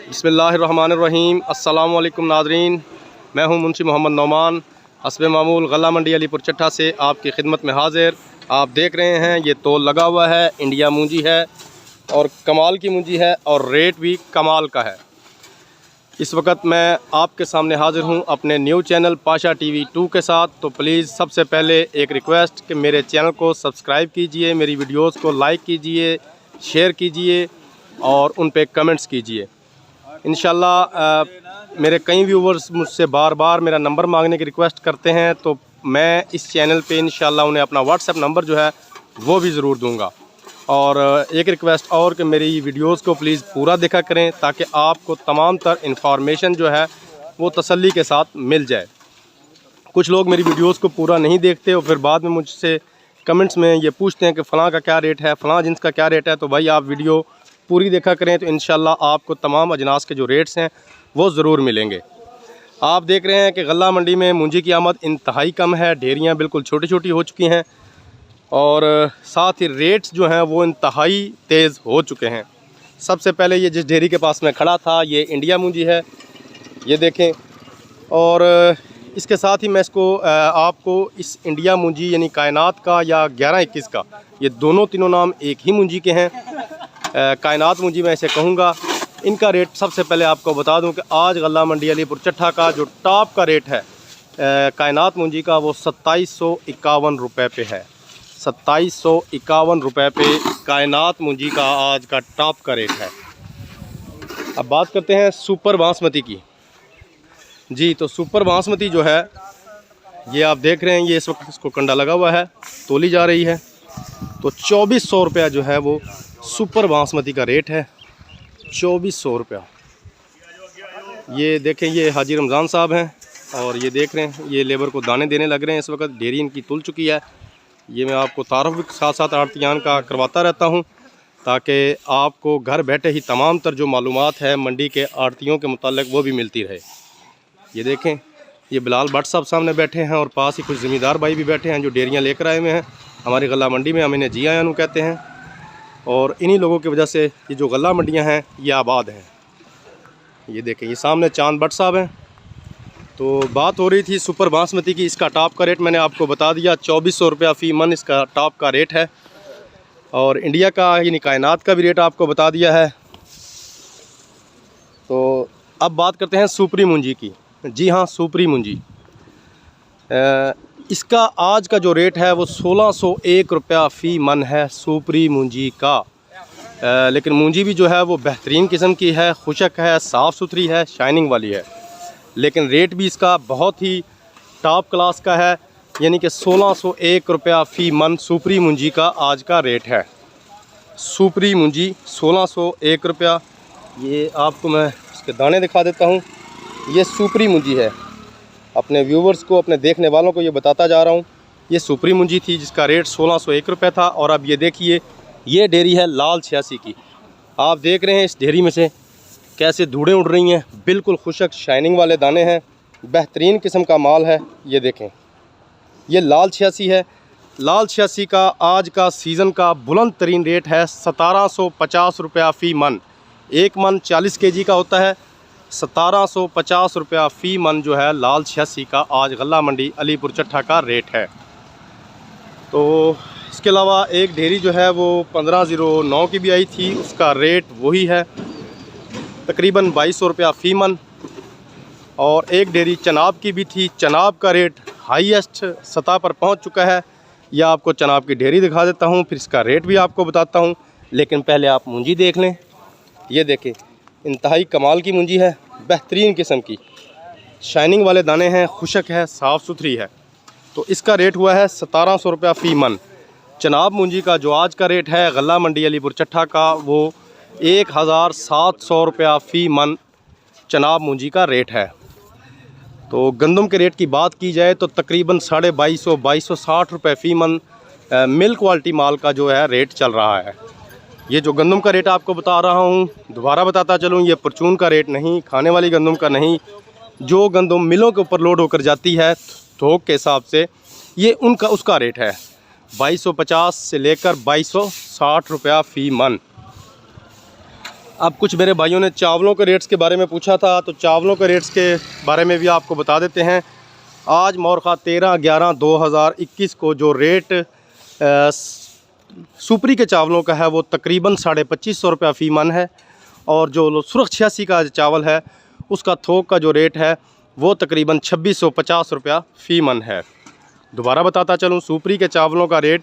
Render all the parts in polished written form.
बिस्मिल्लाहिर्रहमानिर्रहीम। अस्सलाम वालेकुम नाज़रीन, मैं हूं मुंशी मोहम्मद नौमान, हस्बे मामूल गल्ला मंडी अलीपुर चट्टा से आपकी खिदमत में हाजिर। आप देख रहे हैं ये तोल लगा हुआ है, इंडिया मूंजी है और कमाल की मूंजी है और रेट भी कमाल का है। इस वक्त मैं आपके सामने हाजिर हूं अपने न्यू चैनल पाशा टीवी 2 के साथ। तो प्लीज़ सबसे पहले एक रिक्वेस्ट कि मेरे चैनल को सब्सक्राइब कीजिए, मेरी वीडियोस को लाइक कीजिए, शेयर कीजिए और उन पे कमेंट्स कीजिए। इंशाल्लाह मेरे कई व्यूवर्स मुझसे बार बार मेरा नंबर मांगने की रिक्वेस्ट करते हैं, तो मैं इस चैनल पे इंशाल्लाह उन्हें अपना व्हाट्सएप नंबर जो है वो भी ज़रूर दूंगा। और एक रिक्वेस्ट और कि मेरी वीडियोस को प्लीज़ पूरा देखा करें ताकि आपको तमाम तर इन्फॉर्मेशन जो है वो तसल्ली के साथ मिल जाए। कुछ लोग मेरी वीडियोस को पूरा नहीं देखते और फिर बाद में मुझसे कमेंट्स में ये पूछते हैं कि फ़लाँ का क्या रेट है, फ़लाँ जिन्स का क्या रेट है। तो भाई आप वीडियो पूरी देखा करें तो इंशाल्लाह आपको तमाम अजनास के जो रेट्स हैं वो ज़रूर मिलेंगे। आप देख रहे हैं कि गल्ला मंडी में मूंजी की आमद इंतहाई कम है, ढेरियाँ बिल्कुल छोटी छोटी हो चुकी हैं और साथ ही रेट्स जो हैं वो इंतहाई तेज़ हो चुके हैं। सबसे पहले ये जिस डेयरी के पास मैं खड़ा था ये इंडिया मूंजी है, ये देखें। और इसके साथ ही मैं इसको आपको इस इंडिया मूंजी यानी कायनात का या 11-21 का, ये दोनों तीनों नाम एक ही मूंजी के हैं। कायनात मूंजी मैं इसे कहूँगा। इनका रेट सबसे पहले आपको बता दूं कि आज गल्ला मंडी अलीपुर चट्टा का जो टॉप का रेट है कायनात मूंजी का वो 2751 रुपये पे है। 2751 रुपये पे कायनात मूंजी का आज का टॉप का रेट है। अब बात करते हैं सुपर बासमती की। जी, तो सुपर बासमती जो है ये आप देख रहे हैं, ये इस वक्त इसको कंडा लगा हुआ है, तोली जा रही है। तो 2400 रुपया जो है वो सुपर बासमती का रेट है, 2400 रुपया। ये देखें, ये हाजी रमज़ान साहब हैं और ये देख रहे हैं ये लेबर को दाने देने लग रहे हैं। इस वक्त डेयरी इनकी तुल चुकी है। ये मैं आपको तारुफ भी साथ साथ आड़तियान का करवाता रहता हूँ ताकि आपको घर बैठे ही तमाम तर जो मालूमात है मंडी के आड़तियों के मुतालिक वो भी मिलती रहे। ये देखें, ये बिलाल भट्ट साहब सामने बैठे हैं और पास ही कुछ ज़मींदार भाई भी बैठे हैं जो डेयरियाँ लेकर आए हुए हैं हमारी गल्ला मंडी में। हम इन्हें जी आयानू कहते हैं और इन्हीं लोगों की वजह से ये जो गल्ला मंडियां हैं ये आबाद हैं। ये देखें, ये सामने चांद भट्ट साहब हैं। तो बात हो रही थी सुपर बासमती की। इसका टॉप का रेट मैंने आपको बता दिया, 2400 रुपया फ़ी मन इसका टॉप का रेट है। और इंडिया का यानी कायनात का भी रेट आपको बता दिया है। तो अब बात करते हैं सुपरी मूंजी की। जी हाँ, सुपरी मूंजी, इसका आज का जो रेट है वो 1601 रुपया फ़ी मन है सुपरी मूंजी का। लेकिन मूंजी भी जो है वो बेहतरीन किस्म की है, खुशक है, साफ़ सुथरी है, शाइनिंग वाली है। लेकिन रेट भी इसका बहुत ही टॉप क्लास का है, यानी कि 1601 रुपया फ़ी मन सुपरी मूंजी का आज का रेट है। सुपरी मूंजी 1601 रुपया। ये आपको मैं इसके दाने दिखा देता हूँ। ये सुपरी मूंजी है, अपने व्यूवर्स को, अपने देखने वालों को ये बताता जा रहा हूँ। ये सुपरी मूंजी थी जिसका रेट 1601 रुपये था। और अब ये देखिए, ये डेयरी है लाल 86 की। आप देख रहे हैं इस डेयरी में से कैसे धूड़ें उड़ रही हैं, बिल्कुल खुशक शाइनिंग वाले दाने हैं, बेहतरीन किस्म का माल है। ये देखें, ये लाल 86 है। लाल 86 का आज का सीज़न का बुलंद तरीन रेट है 1750 रुपया फ़ी मन। 1 मन 40 kg का होता है। 1750 रुपया फ़ी मन जो है लाल 86 का आज गल्ला मंडी अलीपुर चट्टा का रेट है। तो इसके अलावा एक डेयरी जो है वो 1509 की भी आई थी, उसका रेट वही है तकरीबन 2200 रुपया फ़ी मन। और एक डेयरी चनाब की भी थी, चनाब का रेट हाईएस्ट सतह पर पहुंच चुका है। यह आपको चनाब की डेयरी दिखा देता हूं, फिर इसका रेट भी आपको बताता हूं। लेकिन पहले आप मूंजी देख लें। ये देखें, इंतहाई कमाल की मूंजी है, बेहतरीन किस्म की, शाइनिंग वाले दाने हैं, खुशक है, साफ़ सुथरी है। तो इसका रेट हुआ है 1700 रुपया फ़ी मन। चनाब मूंजी का जो आज का रेट है गल्ला मंडी अलीपुर चट्टा का वो 1700 रुपया फ़ी मन चनाब मूंजी का रेट है। तो गंदम के रेट की बात की जाए तो तकरीबन 2250-2260 रुपये फ़ी मन मिल क्वालिटी माल का जो है रेट चल रहा है। ये जो गंदम का रेट आपको बता रहा हूँ, दोबारा बताता चलूँ, ये परचून का रेट नहीं, खाने वाली गंदम का नहीं। जो गंदम मिलों के ऊपर लोड होकर जाती है थोक के हिसाब से, ये उनका उसका रेट है 2250 से लेकर 2260 रुपया फ़ी मन। अब कुछ मेरे भाइयों ने चावलों के रेट्स के बारे में पूछा था, तो चावलों के रेट्स के बारे में भी आपको बता देते हैं। आज मोरखा 13/11/2021 को जो रेट सुपरी के चावलों का है वो तकरीबन 2550 रुपया फ़ी मन है, और जो सुरख 86 का चावल है उसका थोक का जो रेट है वो तकरीबन 2650 रुपया फ़ी मन है। दोबारा बताता चलूँ, सुपरी के चावलों का रेट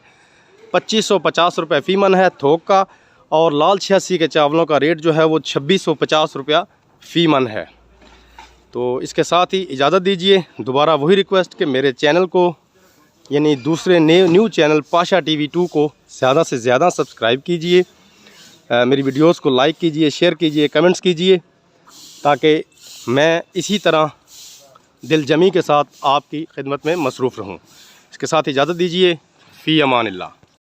2550 रुपये फ़ी मन है थोक का, और लाल 86 के चावलों का रेट जो है वो 2650 रुपया फ़ी मन है। तो इसके साथ ही इजाज़त दीजिए। दोबारा वही रिक्वेस्ट कि मेरे चैनल को यानी दूसरे न्यू चैनल पाशा TV 2 को ज़्यादा से ज़्यादा सब्सक्राइब कीजिए, मेरी वीडियोस को लाइक कीजिए, शेयर कीजिए, कमेंट्स कीजिए, ताकि मैं इसी तरह दिलजमी के साथ आपकी खिदमत में मसरूफ़ रहूं। इसके साथ इजाज़त दीजिए। फ़ी अमानिल्लाह।